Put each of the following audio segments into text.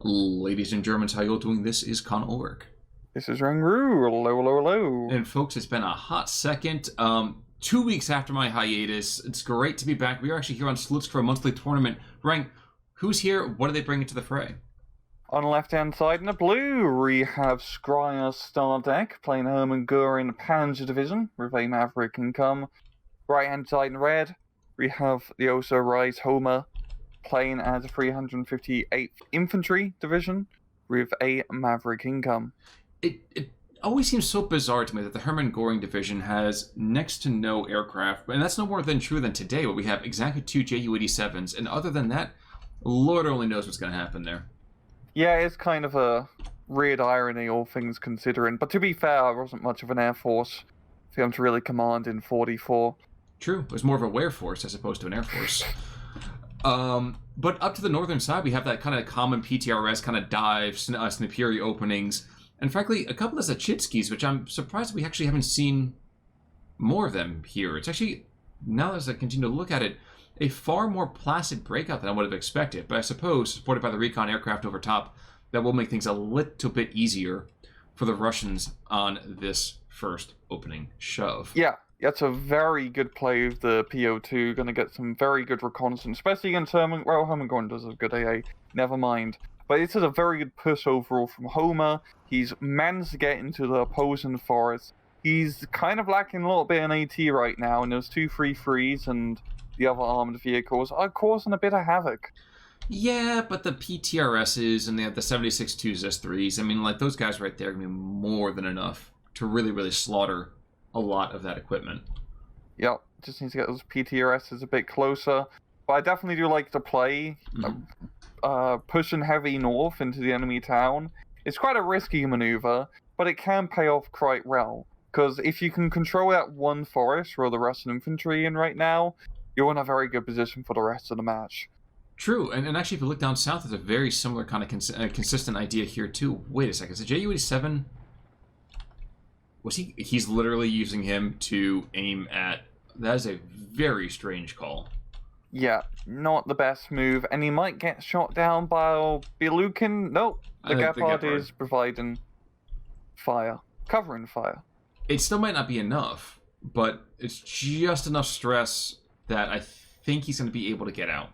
Ladies and Germans, how you all doing? This is Con Ulrich. This is Rangru. Hello. And folks, it's been a hot second. 2 weeks after my hiatus. It's great to be back. We are actually here on Slutsk for a monthly tournament. Rang, who's here? What are they bringing to the fray? On the left-hand side in the blue, we have Scryer Stardek playing Herman Goering Panzer Division with a Maverick income. Right-hand side in red, we have the also Rise Homer playing as a 358th Infantry Division with a Maverick income. It always seems so bizarre to me that the Herman Goering Division has next to no aircraft, and that's no more than true than today, where we have exactly 2 Ju-87s, and other than that, Lord only knows what's going to happen there. Yeah, it's kind of a weird irony, all things considering. But to be fair, there wasn't much of an air force for him to really command in 44. True, it was more of a wear force as opposed to an air force. But up to the northern side, we have that kind of common PTRS kind of dive, Snipiri openings, and frankly, a couple of Zachitskis, which I'm surprised we actually haven't seen more of them here. It's actually, now as I continue to look at it, a far more placid breakout than I would have expected. But I suppose, supported by the recon aircraft over top, that will make things a little bit easier for the Russians on this first opening shove. Yeah, that's a very good play of the PO2. Going to get some very good reconnaissance, especially against Herman. Well, Herman Goring does a good AA, never mind. But this is a very good push overall from Homer. He's managed to get into the opposing forest. He's kind of lacking a little bit in AT right now, and those 233s and the other armored vehicles are causing a bit of havoc. Yeah, but the PTRSs and the 76-2s, S3s, I mean, like, those guys right there are going to be more than enough to really, really slaughter a lot of that equipment. Yep, just need to get those PTRSs a bit closer. But I definitely do like to play pushing heavy north into the enemy town. It's quite a risky maneuver, but it can pay off quite well. Because if you can control that one forest where the Russian infantry in right now, you're in a very good position for the rest of the match. True, and actually if you look down south, there's a very similar kind of consistent idea here too. Wait a second, is the Ju-87... Was he's literally using him to aim at... That is a very strange call. Yeah, not the best move, and he might get shot down by Bilukin. Nope, the Gepard is providing fire, covering fire. It still might not be enough, but it's just enough stress that I think he's going to be able to get out.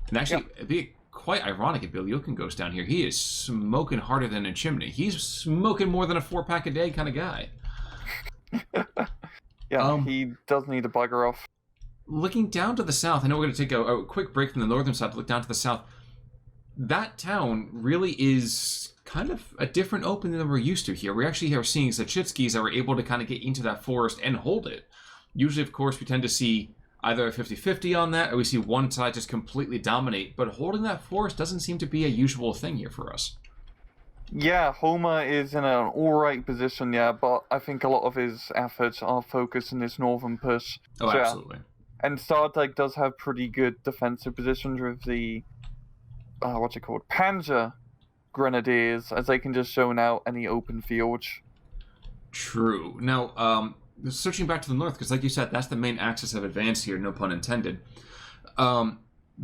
And actually, it'd be quite ironic if Bilukin goes down here. He is smoking harder than a chimney. He's smoking more than a 4-pack a day kind of guy. Yeah, he does need to bugger off. Looking down to the south, I know we're going to take a quick break from the northern side to look down to the south. That town really is kind of a different opening than we're used to here. We actually are seeing Zachitskis that were able to kind of get into that forest and hold it. Usually, of course, we tend to see either a 50-50 on that, or we see one side just completely dominate. But holding that forest doesn't seem to be a usual thing here for us. Yeah, Homer is in an alright position, yeah, but I think a lot of his efforts are focused in this northern push. Oh, so, absolutely. Yeah. And Stardek does have pretty good defensive positions with the, Panzer Grenadiers, as they can just zone out any open fields. True. Now, switching back to the north, because like you said, that's the main axis of advance here, no pun intended.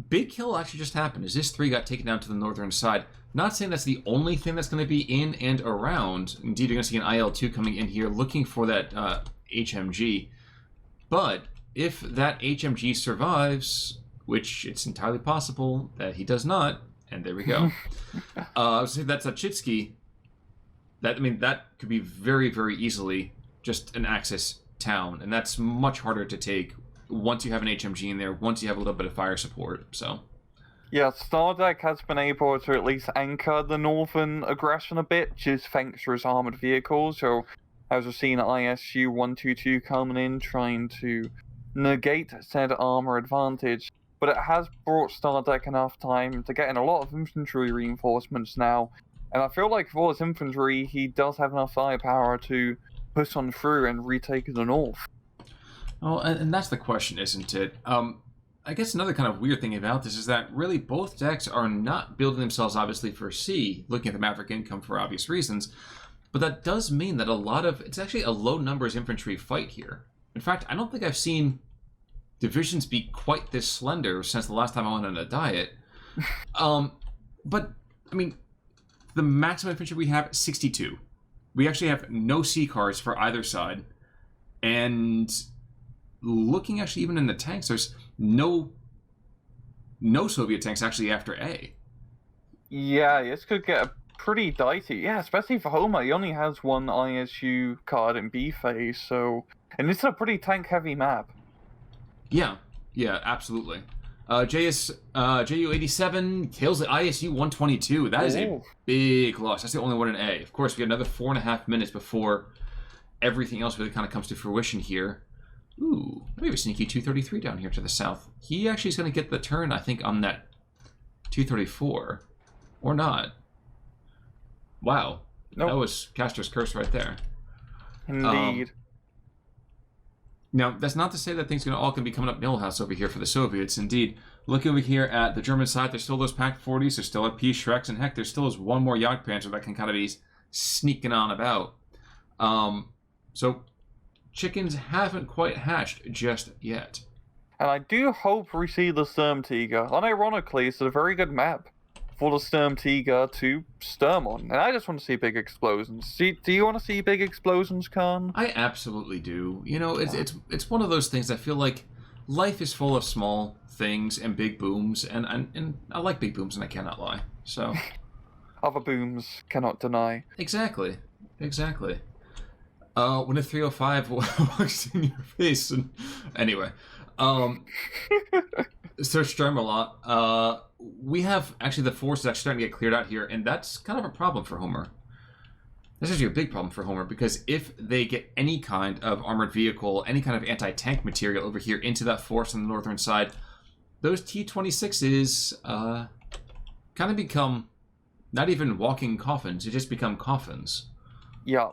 Big kill actually just happened, as this 3 got taken down to the northern side. Not saying that's the only thing that's going to be in and around. Indeed, you're going to see an IL-2 coming in here looking for that HMG. But if that HMG survives, which it's entirely possible that he does not, and there we go. I was saying that's a Chitsky. That could be very, very easily just an Axis town, and that's much harder to take once you have an HMG in there, once you have a little bit of fire support, so... Yeah, Stardek has been able to at least anchor the northern aggression a bit, just thanks to his armored vehicles, so as we've seen ISU 122 coming in, trying to negate said armor advantage, but it has brought Stardek enough time to get in a lot of infantry reinforcements now, and I feel like for his infantry, he does have enough firepower to push on through and retake the north. Well, and that's the question, isn't it? I guess another kind of weird thing about this is that really both decks are not building themselves, obviously, for C, looking at the Maverick income for obvious reasons, but that does mean that it's actually a low numbers infantry fight here. In fact, I don't think I've seen divisions be quite this slender since the last time I went on a diet. But I mean, the maximum infantry we have, 62. We actually have no C cars for either side. And looking actually even in the tanks, there's no Soviet tanks actually after A. Yeah, this could get pretty dicey. Yeah, especially for Homer. He only has one ISU card in B phase, so... And this is a pretty tank-heavy map. Yeah, absolutely. JU-87 kills the ISU-122. That is a big loss. That's the only one in A. Of course, we have another 4.5 minutes before everything else really kind of comes to fruition here. Ooh, we have a sneaky 233 down here to the south. He actually is going to get the turn, I think, on that 234. Or not. Wow. Nope. That was Castro's curse right there. Indeed. Now, that's not to say that things all can be coming up Millhouse over here for the Soviets. Indeed, looking over here at the German side, there's still those Pack 40s, there's still a P-Shreks, and heck, there still is one more Jagdpanzer that can kind of be sneaking on about. So, chickens haven't quite hatched just yet. And I do hope we see the Sturmtiger. Unironically, it's a very good map for the Sturmtiger to sturm on. And I just want to see big explosions. Do you want to see big explosions, Khan? I absolutely do. You know, it's one of those things. I feel like life is full of small things and big booms, and I like big booms, and I cannot lie. So, other booms cannot deny. Exactly. When a 305 walks in your face, and anyway, Sir Sturm a lot. We have actually the force is actually starting to get cleared out here, and that's kind of a problem for Homer. That's actually a big problem for Homer, because if they get any kind of armored vehicle, any kind of anti-tank material over here into that force on the northern side, those T-26s kind of become not even walking coffins, they just become coffins. Yeah.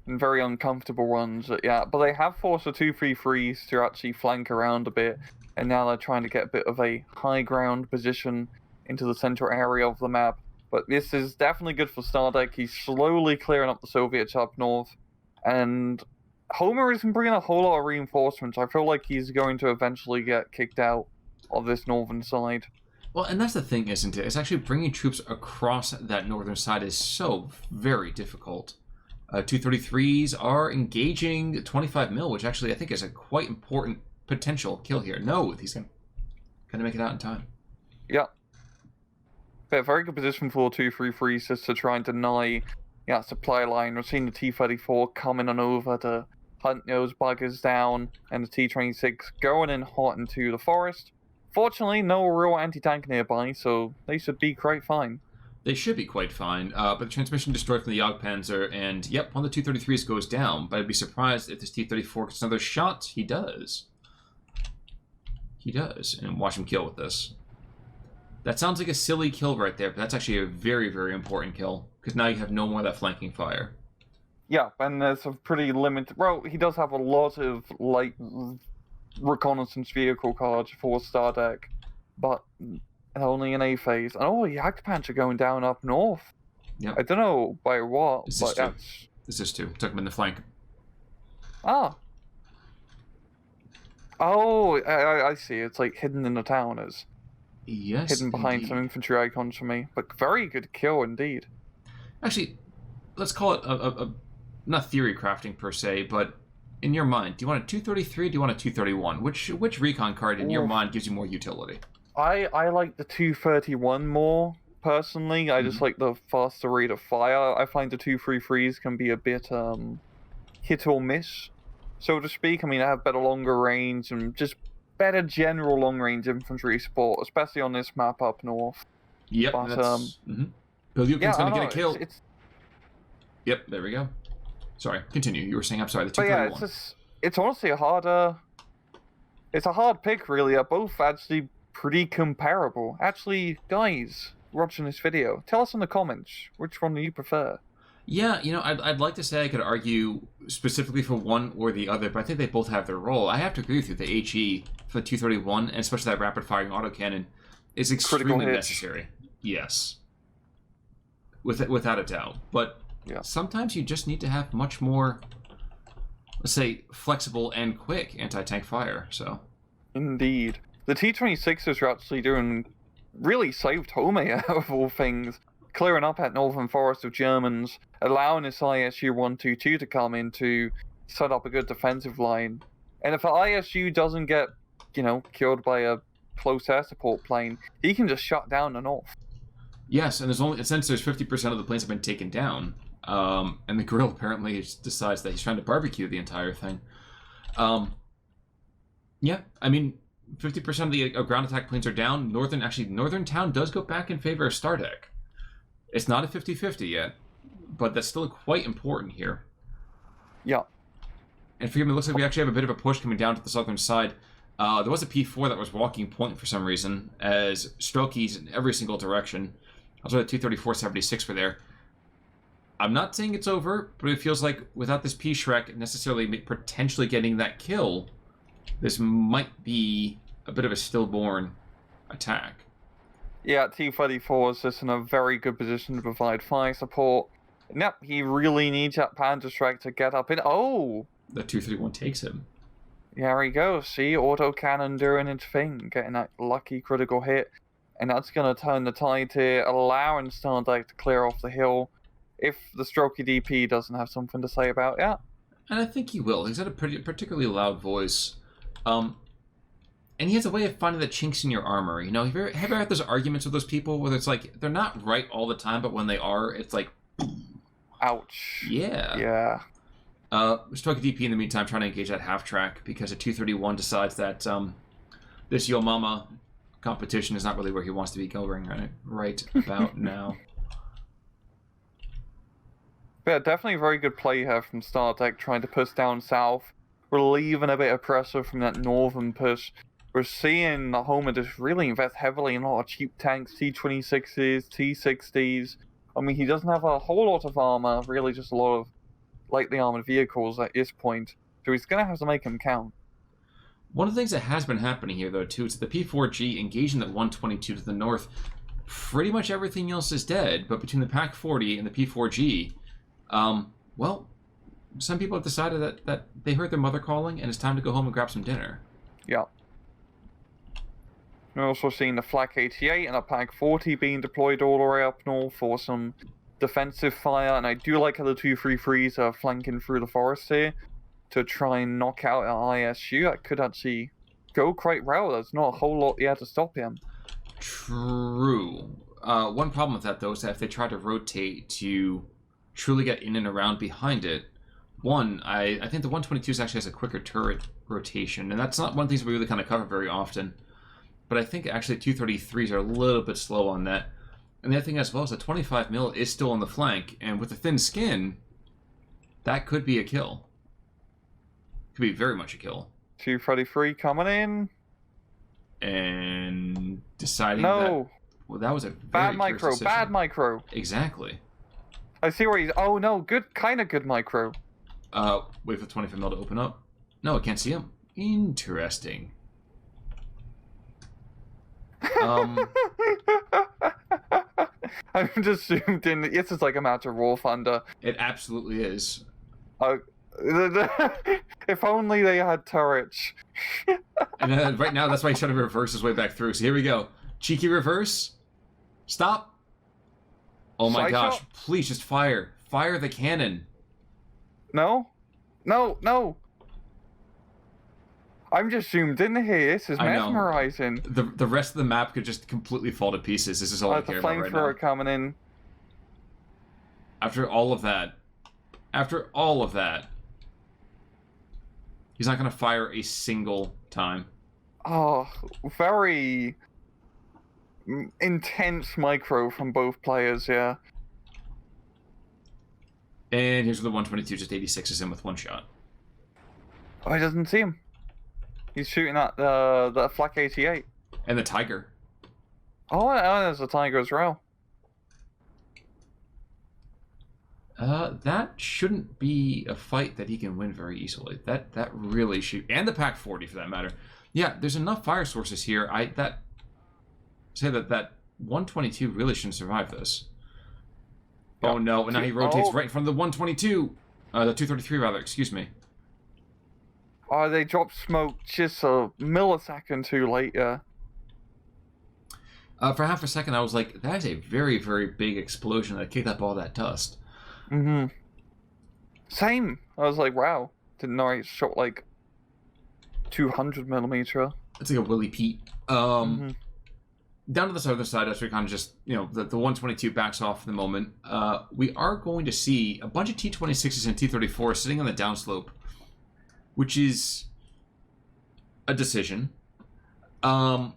And very uncomfortable ones, yeah. But they have forced the 233s to actually flank around a bit, and now they're trying to get a bit of a high ground position into the central area of the map. But this is definitely good for Stardek. He's slowly clearing up the Soviets up north, and Homer isn't bringing a whole lot of reinforcements. I feel like he's going to eventually get kicked out of this northern side. Well, and that's the thing, isn't it? It's actually bringing troops across that northern side is so very difficult. 233s are engaging 25 mil, which actually I think is a quite important potential kill here. No, he's going to make it out in time. Yeah. But very good position for 233s just to try and deny supply line. We're seeing the T-34 coming on over to hunt those buggers down, and the T-26 going in hot into the forest. Fortunately, no real anti-tank nearby, so they should be quite fine. They should be quite fine, but the transmission destroyed from the Jagdpanzer, and yep, one of the 233s goes down, but I'd be surprised if this T-34 gets another shot. He does. And watch him kill with this. That sounds like a silly kill right there, but that's actually a very, very important kill, because now you have no more of that flanking fire. Yeah, and there's a pretty limited... Well, he does have a lot of light reconnaissance vehicle cards for Stardek, but... only in A phase. And Jagdpanzer going down up north. Yep. I don't know by what, This but that's... This is two. Took him in the flank. Ah. Oh, I see. It's like hidden in the town as... Yes, hidden behind some infantry icons for me. But very good kill indeed. Actually, let's call it a not theory crafting per se, but in your mind, do you want a 233 or do you want a 231? Which recon card in your mind gives you more utility? I like the 231 more, personally. I just like the faster rate of fire. I find the 233s can be a bit hit or miss, so to speak. I mean, I have better longer range and just better general long-range infantry support, especially on this map up north. Yep, but, that's... Bilyukin's going to get a kill. It's... Yep, there we go. Sorry, continue. You were saying, I'm sorry, the 231. But yeah, it's honestly it's a hard pick, really. They're both actually pretty comparable. Actually, guys watching this video, tell us in the comments, which one do you prefer? Yeah, you know, I'd like to say I could argue specifically for one or the other, but I think they both have their role. I have to agree with you. The HE for 231, and especially that rapid-firing autocannon, is extremely necessary. Yes. Without a doubt. But sometimes you just need to have much more, let's say, flexible and quick anti-tank fire, so... Indeed. The T-26s are actually doing... really saved Home out of all things. clearing up that northern forest of Germans, allowing this ISU 122 to come in to set up a good defensive line. And if the ISU doesn't get, killed by a close air support plane, he can just shut down the north. Yes, and since there's 50% of the planes have been taken down, and the Grill apparently decides that he's trying to barbecue the entire thing. Yeah, I mean, 50% of the ground attack planes are down. Northern Town does go back in favor of Stardek. It's not a 50-50 yet, but that's still quite important here. Yeah. And forgive me, it looks like we actually have a bit of a push coming down to the southern side. There was a P4 that was walking point for some reason, as Strelky's in every single direction. Also, the 234-76 were there. I'm not saying it's over, but it feels like without this P-Shrek necessarily potentially getting that kill, this might be a bit of a stillborn attack. Yeah, T-34 is just in a very good position to provide fire support. Yep, he really needs that Panzerschreck to get up in... Oh! The 231 takes him. Yeah, there he goes. See, autocannon doing its thing, getting that lucky critical hit. And that's going to turn the tide here, allowing Stardek to clear off the hill if the Strelky DP doesn't have something to say about it. And I think he will. He's got a particularly loud voice. And he has a way of finding the chinks in your armor. Have you ever had those arguments with those people where it's like, they're not right all the time, but when they are, it's like... Ouch. Yeah. Yeah. Strelky DP in the meantime trying to engage that half-track because a 231 decides that this Yo Mama competition is not really where he wants to be going right about now. Yeah, definitely a very good play here from Stardek, trying to push down south, relieving a bit of pressure from that northern push. We're seeing the Homer just really invest heavily in a lot of cheap tanks, T-26s, T-60s. I mean, he doesn't have a whole lot of armor, really just a lot of lightly armored vehicles at this point, so he's going to have to make them count. One of the things that has been happening here, though, too, is the P-4G engaging that 122 to the north. Pretty much everything else is dead, but between the PAC-40 and the P-4G, well, some people have decided that they heard their mother calling, and it's time to go home and grab some dinner. Yeah. We're also seeing the Flak 88 and a PAC-40 being deployed all the way up north for some defensive fire, and I do like how the 233s are flanking through the forest here to try and knock out an ISU. That could actually go quite well. There's not a whole lot here to stop him. True. One problem with that, though, is that if they try to rotate to truly get in and around behind it, I think the 122s actually has a quicker turret rotation, and that's not one of the things we really kind of cover very often. But I think actually 233s are a little bit slow on that. And the other thing as well is that 25 mil is still on the flank, and with the thin skin, that could be a kill. Could be very much a kill. 233 coming in. And deciding that... Well, that was a very bad micro. Exactly. I see where he's... Oh, no, kind of good micro. Wait for 25 mil to open up. No, I can't see him. Interesting. I'm just zoomed in. This is like a match of War Thunder. It absolutely is. If only they had turrets. And right now, that's why he's trying to reverse his way back through. So here we go. Cheeky reverse. Stop. Oh my gosh. Please just fire. Fire the cannon. No. I'm just zoomed in here. This is mesmerizing. The rest of the map could just completely fall to pieces. This is all I care about right now. The flamethrower coming in. After all of that, he's not going to fire a single time. Oh, very intense micro from both players, yeah. And here's where the 122 just 86s in with one shot. Oh, he doesn't see him. He's shooting at the Flak 88. And the Tiger. Oh, there's a Tiger as well. That shouldn't be a fight that he can win very easily. That really should... And the PAC-40, for that matter. Yeah, there's enough fire sources here. That 122 really shouldn't survive this. Oh, no. And now he rotates right in front of the 122. The 233, rather. Excuse me. Oh, they dropped smoke just a millisecond too late, yeah. For half a second, I was like, that is a very, very big explosion that kicked up all that dust. Mm-hmm. Same. I was like, wow. Didn't know it shot like 200 millimeter. It's like a Willie Pete. Down to this other side, as we kind of just, the 122 backs off for the moment, we are going to see a bunch of T-26s and T-34s sitting on the downslope, which is a decision. And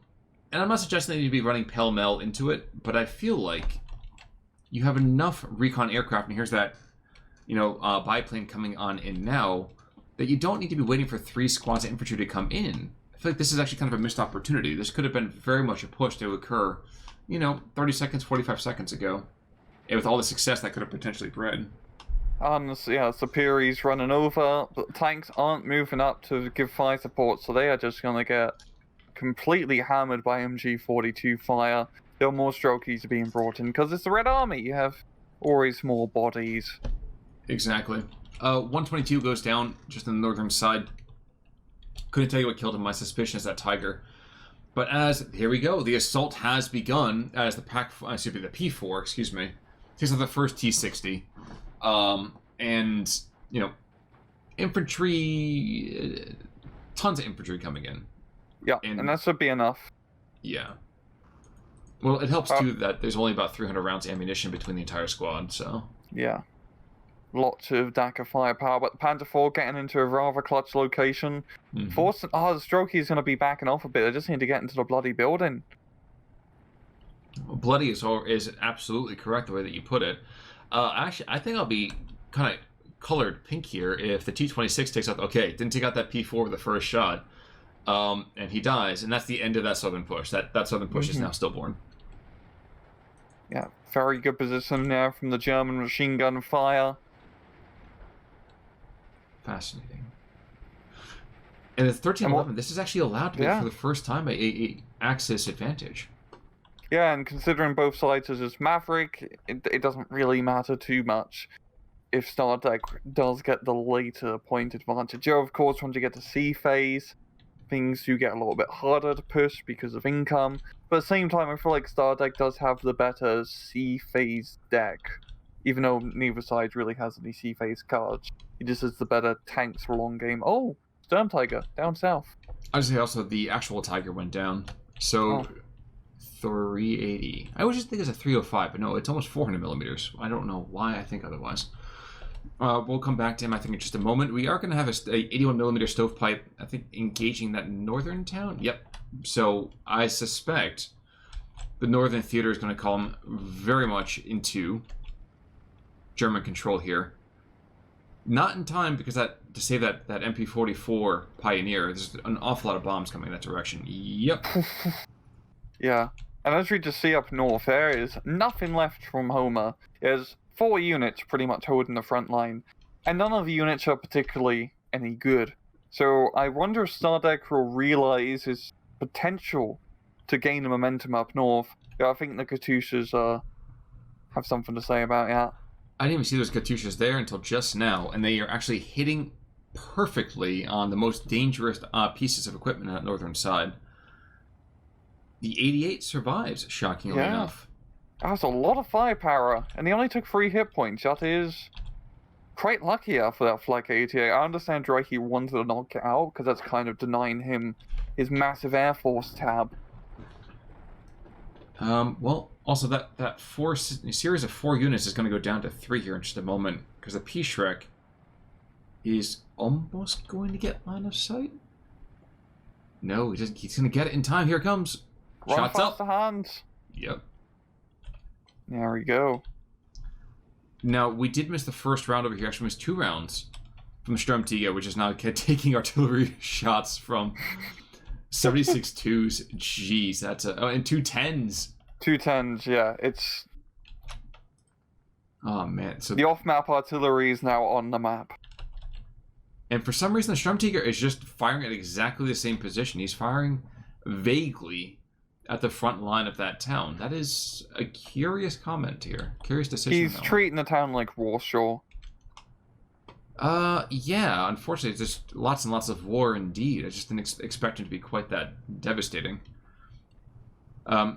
I'm not suggesting that you need to be running pell-mell into it, but I feel like you have enough recon aircraft, and here's that, biplane coming on in now, that you don't need to be waiting for 3 squads of infantry to come in. I feel like this is actually kind of a missed opportunity. This could have been very much a push to occur, 30 seconds, 45 seconds ago. And with all the success that could have potentially bred. Superior's running over, but tanks aren't moving up to give fire support, so they are just going to get completely hammered by MG42 fire. There are more Strelkies being brought in, because it's the Red Army. You have always more bodies. Exactly. 122 goes down just on the northern side. Couldn't tell you what killed him. My suspicion is that Tiger. But here we go. The assault has begun as the P4, takes out the first T-60. Infantry, tons of infantry coming in. Yeah, and that should be enough. Yeah. Well, it helps too that there's only about 300 rounds of ammunition between the entire squad, so... Yeah. Lots of DACA firepower, but the Panther IV getting into a rather clutch location. The Strelky is going to be backing off a bit. They just need to get into the bloody building. Bloody is absolutely correct the way that you put it. Actually, I think I'll be kind of colored pink here if the T-26 takes out... Okay, didn't take out that P4 with the first shot. And he dies, and that's the end of that southern push. That southern push is now stillborn. Yeah, very good position there from the German machine gun fire. Fascinating. And it's 1311. This is actually allowed to be for the first time a Axis advantage. Yeah, and considering both sides are just Maverick, it doesn't really matter too much if Stardek does get the later point advantage. You, of course, want to get to C phase. Things do get a little bit harder to push because of income. But at the same time, I feel like Stardek does have the better C phase deck. Even though neither side really has any C phase cards. It just has the better tanks for long game. Oh, Storm Tiger, down south. I'd say also the actual Tiger went down. So, 380. I always just think it's a 305, but no, it's almost 400 millimeters. I don't know why I think otherwise. We'll come back to him, I think, in just a moment. We are going to have a 81mm stovepipe, I think, engaging that northern town. Yep. So I suspect the northern theater is going to come very much into German control here. Not in time, because to save that MP-44 Pioneer, there's an awful lot of bombs coming in that direction. Yep. Yeah. And as we just see up north, there is nothing left from Homer. There's 4 units pretty much holding the front line, and none of the units are particularly any good. So I wonder if Stardek will realize his potential to gain the momentum up north. Yeah, I think the Katyushas have something to say about that. I didn't even see those Katyushas there until just now, and they are actually hitting perfectly on the most dangerous pieces of equipment on that northern side. The 88 survives, shockingly enough. That was a lot of firepower, and he only took 3 hit points. That is quite lucky after that Flak 88. I understand Drake wanted to knock it out, because that's kind of denying him his massive Air Force tab. Well, also that series of 4 units is going to go down to 3 here in just a moment, because the P-Shrek is almost going to get line of sight. No, he doesn't. He's going to get it in time. Here it comes. Shots up. Hands. Yep. There we go. Now, we did miss the first round over here. Actually, missed 2 rounds from Sturmtiger, which is now taking artillery shots from 76 twos. Jeez, that's and 2 10s. 2 10s, yeah. It's... Oh, man. So the off-map artillery is now on the map. And for some reason, the Sturmtiger is just firing at exactly the same position. He's firing vaguely at the front line of that town. That is a curious comment here. Curious decision. He's treating the town like Warsaw. Yeah. Unfortunately, it's just lots and lots of war indeed. I just didn't expect him to be quite that devastating.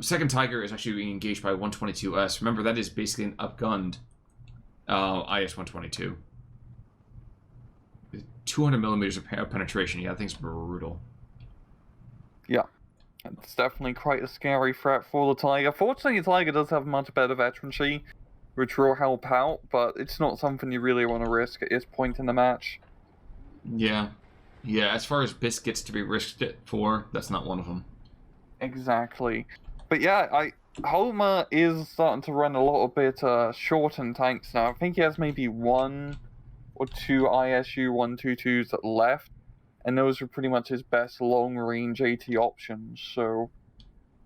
Second Tiger is actually being engaged by 122S. Remember, that is basically an upgunned IS-122. 200 millimeters of penetration. Yeah, that thing's brutal. Yeah. It's definitely quite a scary threat for the Tiger. Fortunately, the Tiger does have much better veterancy, which will help out, but it's not something you really want to risk at this point in the match. Yeah. Yeah, as far as biscuits to be risked it for, that's not one of them. Exactly. But yeah, Homer is starting to run a little bit short in tanks now. I think he has maybe 1 or 2 ISU-122s left, and those are pretty much his best long-range AT options, so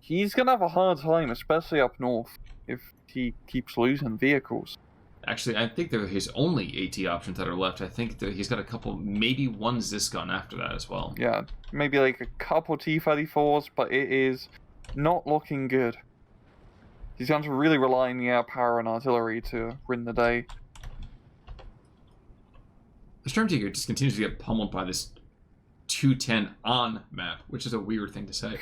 he's going to have a hard time, especially up north, if he keeps losing vehicles. Actually, I think they're his only AT options that are left. I think that he's got a couple, maybe one Ziscon after that as well. Yeah, maybe like a couple T-34s, but it is not looking good. He's going to really rely on the air power and artillery to win the day. The Stormtiger just continues to get pummeled by this 210 on map, which is a weird thing to say.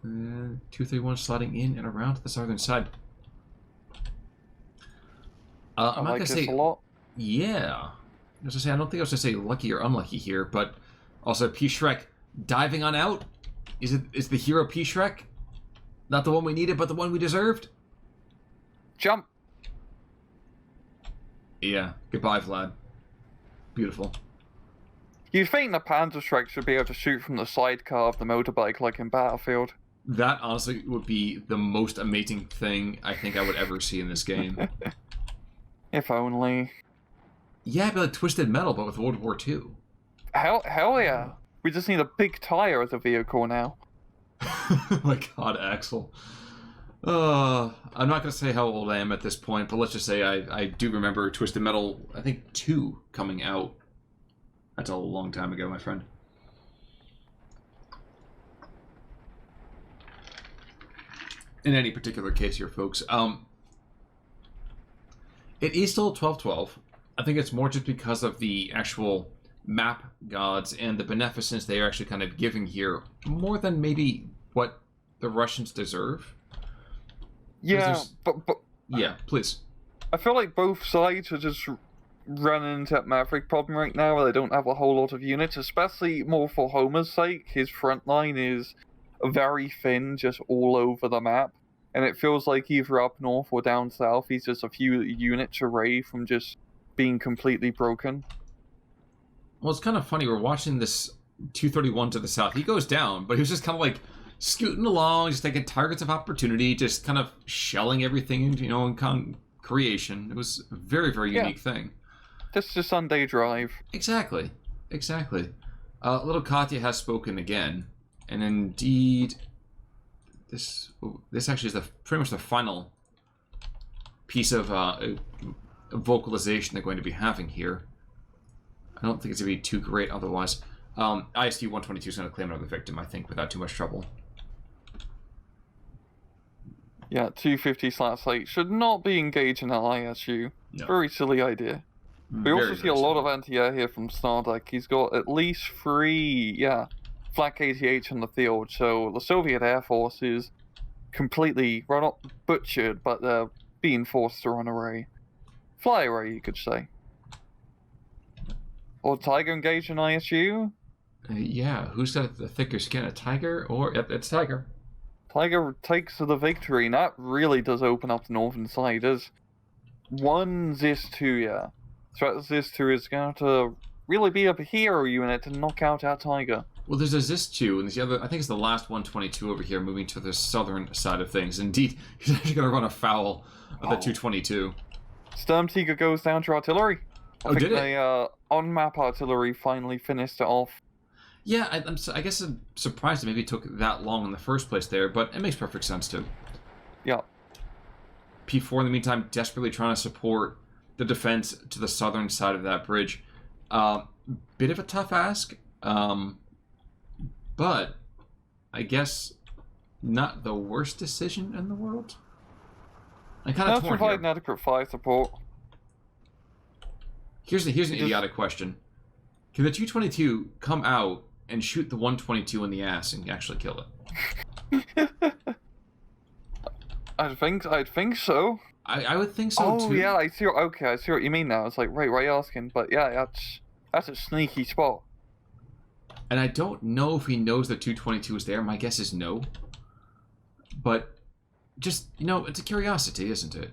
231 sliding in and around to the southern side. I'm not like gonna say a lot. Yeah. I was gonna say I don't think I was gonna say lucky or unlucky here, but also P Shrek diving on out. Is the hero P Shrek? Not the one we needed, but the one we deserved? Jump! Yeah. Goodbye, Vlad. Beautiful. You'd think the Panzer Shrek should be able to shoot from the sidecar of the motorbike like in Battlefield. That honestly would be the most amazing thing I think I would ever see in this game. If only. Yeah, it'd be like Twisted Metal, but with World War II. Hell yeah. We just need a big tire as a vehicle now. Oh my god, Axel. I'm not going to say how old I am at this point, but let's just say I do remember Twisted Metal, I think 2 coming out. That's a long time ago, my friend. In any particular case here, folks, it is still 12-12. I think it's more just because of the actual map gods and the beneficence they are actually kind of giving here, more than maybe what the Russians deserve. Yeah, but yeah, please. I feel like both sides are just running into that Maverick problem right now, where they don't have a whole lot of units, especially more for Homer's sake. His front line is very thin, just all over the map, and it feels like either up north or down south, he's just a few units away from just being completely broken. Well, it's kind of funny. We're watching this 231 to the south. He goes down, but he was just kind of like scooting along, just taking targets of opportunity, just kind of shelling everything into, in creation. It was a very, very unique thing. Just a Sunday drive. Exactly. Little Katya has spoken again, and indeed, this actually is pretty much the final piece of vocalization they're going to be having here. I don't think it's going to be too great otherwise. IST-122 is going to claim another victim, I think, without too much trouble. Yeah, 250/8 should not be engaging at ISU. No. Very silly idea. We also see a lot of anti-air here from Stardek. He's got at least 3, flak 88 in the field, so the Soviet Air Force is completely, well, not butchered, but they're being forced to run away. Fly away, you could say. Or Tiger engaged in ISU? Yeah, who's got the thicker skin, a Tiger or... Yep, it's Tiger. Tiger takes the victory, and that really does open up the northern side. There's one Zis-2, So Zis-2 is going to really be a hero unit to knock out our Tiger. Well, there's a Zis-2, and there's the other, I think it's the last 122 over here, moving to the southern side of things. Indeed, he's actually going to run afoul of the 222. Sturmtiger goes down to artillery. I think did it? The on-map artillery finally finished it off. Yeah, I guess I'm surprised it maybe took that long in the first place there, but it makes perfect sense too. Yeah. P4 in the meantime desperately trying to support the defense to the southern side of that bridge. Bit of a tough ask, but I guess not the worst decision in the world. I kind of torn here. Provide adequate fire support. Here's an idiotic question. Can the 222 come out and shoot the 122 in the ass and actually kill it. I'd think so. I would think so too. Oh yeah, I see what you mean now. It's like, right, why are you asking? But yeah, that's a sneaky spot. And I don't know if he knows the 222 is there. My guess is no. But just, it's a curiosity, isn't it?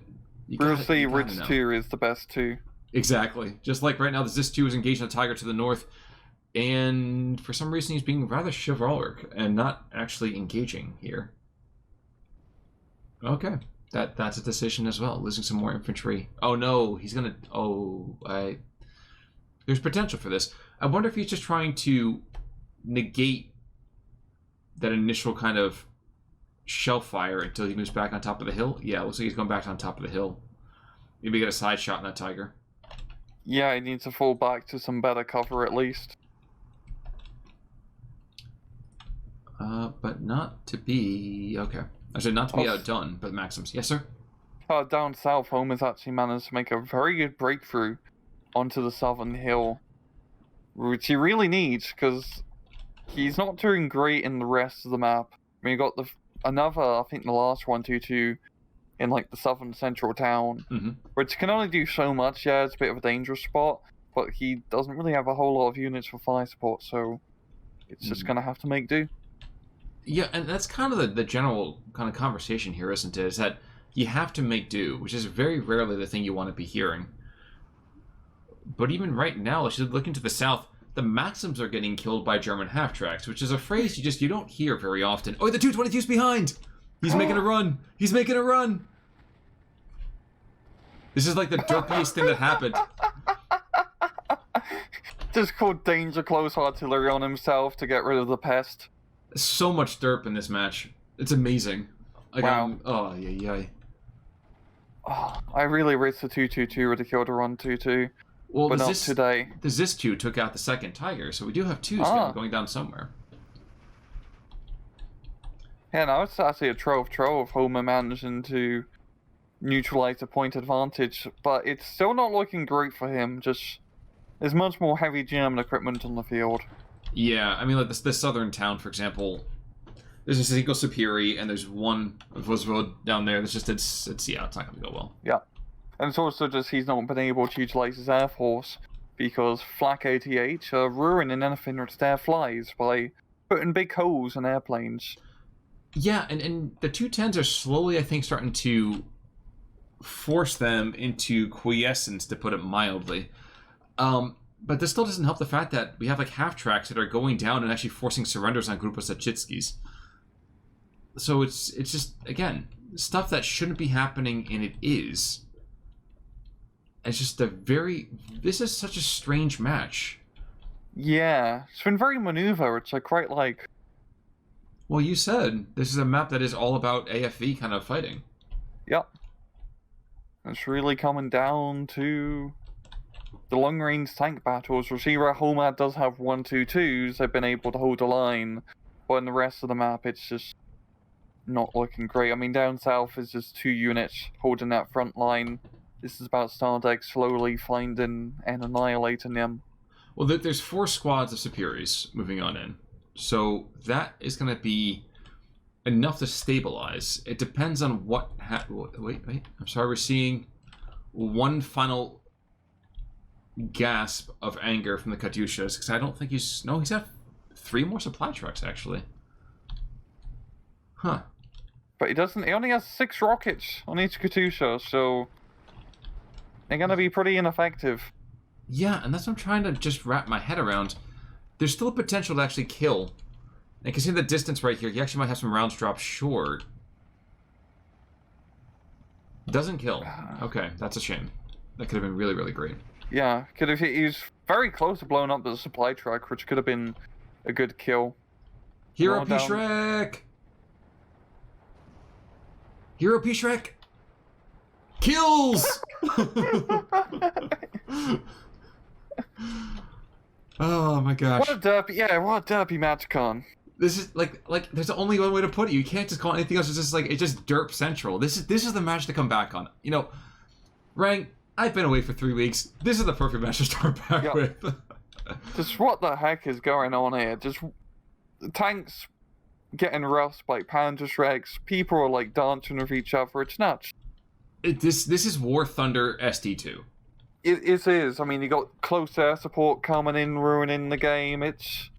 We'll see which 2 is the best 2. Exactly. Just like right now, this 2 is engaged on the Tiger to the north, and for some reason he's being rather chivalric and not actually engaging here. Okay. That's a decision as well. Losing some more infantry. Oh no, he's gonna... There's potential for this. I wonder if he's just trying to negate that initial kind of shell fire until he moves back on top of the hill. Yeah, looks like he's going back on top of the hill. Maybe get a side shot on that Tiger. Yeah, he needs to fall back to some better cover at least. But not to be... Okay. I said not to be outdone, but Maxims. Yes, sir? Down south, Home has actually managed to make a very good breakthrough onto the southern hill, which he really needs, because he's not doing great in the rest of the map. I mean, you got I think the last 122 in like the southern central town, which can only do so much. Yeah, it's a bit of a dangerous spot, but he doesn't really have a whole lot of units for fire support, so it's just gonna have to make do. Yeah, and that's kind of the general kind of conversation here, isn't it? Is that you have to make do, which is very rarely the thing you want to be hearing. But even right now, as you look into the south, the Maxims are getting killed by German half-tracks, which is a phrase you don't hear very often. Oh, the 222's behind! He's making a run! He's making a run! This is like the derpiest thing that happened. Just called danger close artillery on himself to get rid of the pest. So much derp in this match. It's amazing. Like, wow. Oh, yeah. Oh, I really wish the 222 would have killed a run 2-2. Well, but not today. The Zis-2 took out the second Tiger, so we do have 2s going down somewhere. Yeah, no, it's actually a trove of Homer managing to neutralize the point advantage, but it's still not looking great for him. Just there's much more heavy German equipment on the field. Yeah, I mean, like this southern town, for example, there's a single Superi, and there's one Vosvod down there. It's not going to go well. Yeah. And it's also just he's not been able to utilize his air force because Flak 88 are ruining anything that there flies by putting big holes in airplanes. Yeah, and the 210s are slowly, I think, starting to force them into quiescence, to put it mildly. But this still doesn't help the fact that we have like half-tracks that are going down and actually forcing surrenders on Grupa Sachitskis. So it's just, again, stuff that shouldn't be happening, and it is. It's just this is such a strange match. Yeah, it's been very maneuver. It's like quite like... Well, you said this is a map that is all about AFV kind of fighting. Yep. It's really coming down to the long-range tank battles. We'll see where Homad does have 1-2-2s. They've been able to hold a line, but in the rest of the map, it's just not looking great. I mean, down south is just 2 units holding that front line. This is about Stardek slowly finding and annihilating them. Well, there's 4 squads of Superis moving on in. So that is going to be enough to stabilize. It depends on what... Wait. I'm sorry, we're seeing one final gasp of anger from the Katyushas, because I don't think he's... No, he's got 3 more supply trucks, actually. Huh. But he only has 6 rockets on each Katyusha, so... They're going to be pretty ineffective. Yeah, and that's what I'm trying to just wrap my head around. There's still a potential to actually kill. And considering the distance right here, he actually might have some rounds drop short. Doesn't kill. Okay, that's a shame. That could have been really, really great. Yeah, he was very close to blowing up the supply truck, which could have been a good kill. Hero P-Shrek! Hero P-Shrek! Kills! Oh my gosh. What a derpy match, Con. This is like there's only one way to put it. You can't just call it anything else. It's just like it's just derp central. This is the match to come back on. You know, Rang, I've been away for 3 weeks. This is the perfect match to start back with. Just what the heck is going on here? Just tanks getting rust by Panda Shreks. People are like dancing with each other. It's nuts. This is War Thunder SD2. It is. I mean, you got close air support coming in, ruining the game. It's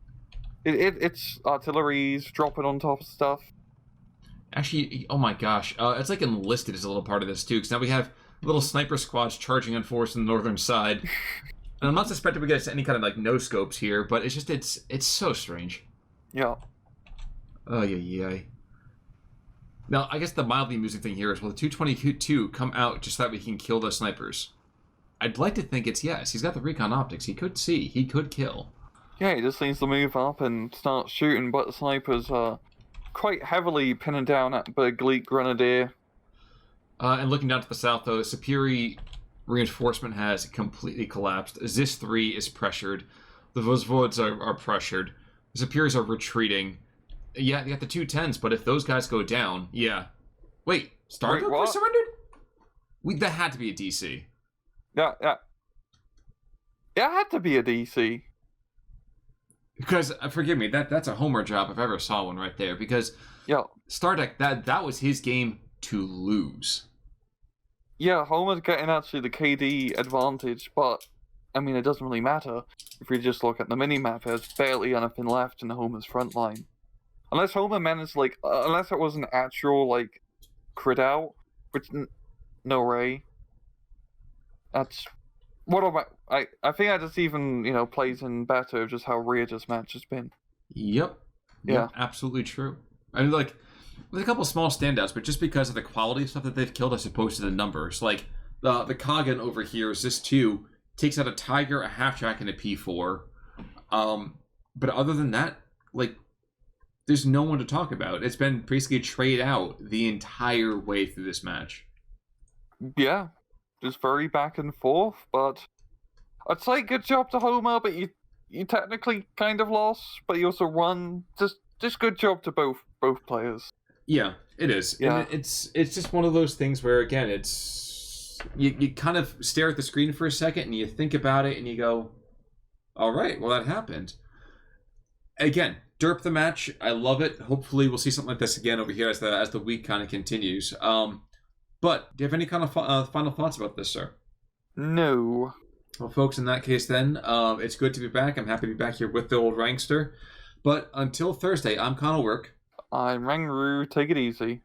artillery's dropping on top of stuff. Actually, oh my gosh, it's like enlisted is a little part of this too, because now we have little sniper squads charging on force on the northern side. And I'm not suspecting we get any kind of like no scopes here, but it's just it's so strange. Yeah. Oh yeah. Now I guess the mildly amusing thing here is, will the 222 come out just so that we can kill those snipers? I'd like to think it's yes. He's got the recon optics. He could see. He could kill. Yeah, he just needs to move up and start shooting, but the snipers are quite heavily pinning down at the Gleek Grenadier. And looking down to the south, though, Superi reinforcement has completely collapsed. Zis 3 is pressured. The Vozvods are pressured. The Superiors are retreating. Yeah, they got the 210s, but if those guys go down, yeah. Wait, Stardek surrendered? That had to be a DC. Yeah. It had to be a DC. Because, forgive me, that's a homer job if I ever saw one right there. Because Stardek, that was his game to lose. Yeah, Homer's getting actually the KD advantage, but, I mean, it doesn't really matter. If you just look at the minimap, there's barely anything left in Homer's front line. Unless Homer managed, unless it was an actual, crit out, which, no way. That's... What about... I think that just even, plays in better just how weird this match has been. Yep. Yeah. Absolutely true. I mean, with a couple small standouts, but just because of the quality of stuff that they've killed as opposed to the numbers. Like, the Kagan over here is this 2, takes out a Tiger, a Half-Track, and a P4. But other than that, there's no one to talk about. It's been basically trade out the entire way through this match. Yeah. Just very back and forth, but I'd say good job to Homer, but you technically kind of lost, but you also won. Just good job to both players. Yeah, it is. Yeah. And it's just one of those things where, again, it's you kind of stare at the screen for a second and you think about it and you go, all right, well, that happened. Again, Derp the match. I love it. Hopefully we'll see something like this again over here as the week kind of continues. But do you have any kind of final thoughts about this, sir? No. Well, folks, in that case then, it's good to be back. I'm happy to be back here with the old Rankster. But until Thursday, I'm Connell Work. I'm Rangru. Take it easy.